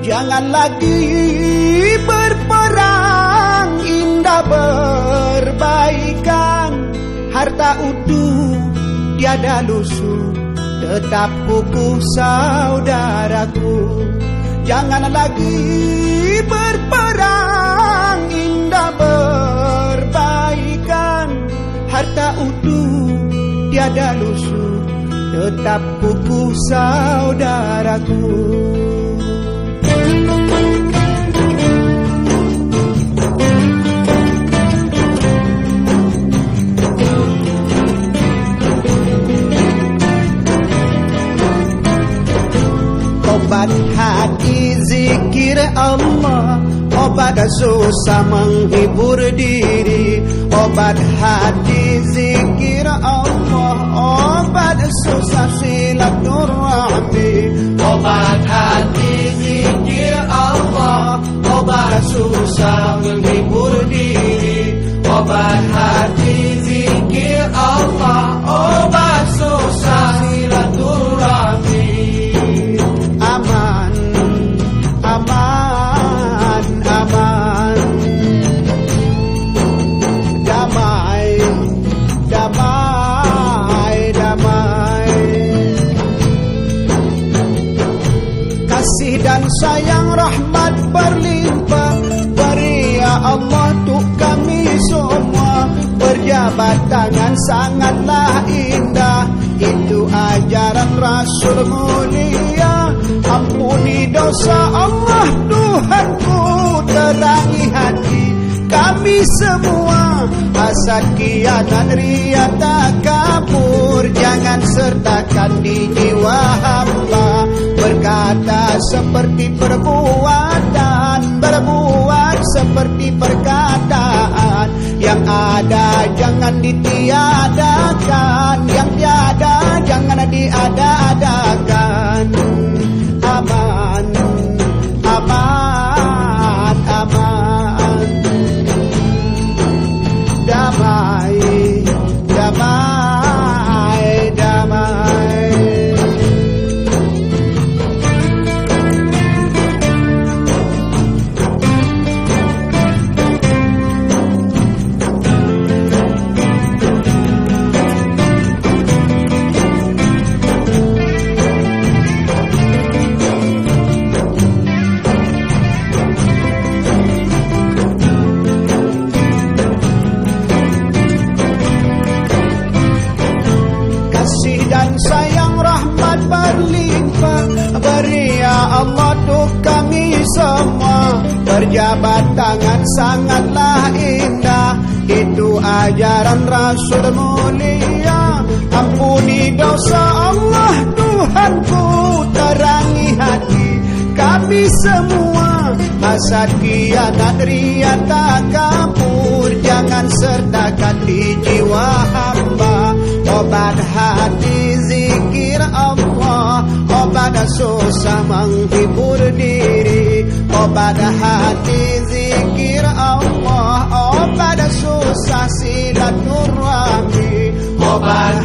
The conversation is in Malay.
Jangan lagi berperang, indah berbaikan. Harta utuh tiada lusuh, tetap kukuh saudaraku. Jangan lagi berperang, indah berbaikan. Harta utuh tiada lusuh, tetap kukuh saudaraku. Obat hati zikir Allah, obat susah menghibur diri. Obat hati zikir Allah, obat susah silaturahmi. Obat hati zikir Allah, obat susah menghibur diri. Obat hati zikir Allah, obat susah silaturahmi. Aman, aman, aman. Damai, damai, damai. Kasih dan sayang rahmat berlimpah, beri ya Allah untuk kami semua. Berjabat tangan sangatlah indah, itu ajaran Rasul mulia. Ampuni dosa Allah Tuhanku, terangi hati kami semua. Hasad, khianat, riya, takabur jangan sertakan di jiwa hamba. Berkata seperti perbuatan, berbuat seperti perkataan. Yang ada jangan ditiadakan, yang tiada jangan diada-adakan. Aman, aman, aman. Damai, damai, damai. Sayang rahmat berlimpah, beri ya Allah untuk kami semua. Berjabat tangan sangatlah indah, itu ajaran Rasul mulia. Ampuni dosa Allah Tuhanku, terangi hati kami semua. Hasad, khianat, riya, takabur jangan sertakan di jiwa hamba. Obat hati zikir Allah, obat susah menghibur diri. Obat hati zikir Allah, obat susah silaturahmi. Obat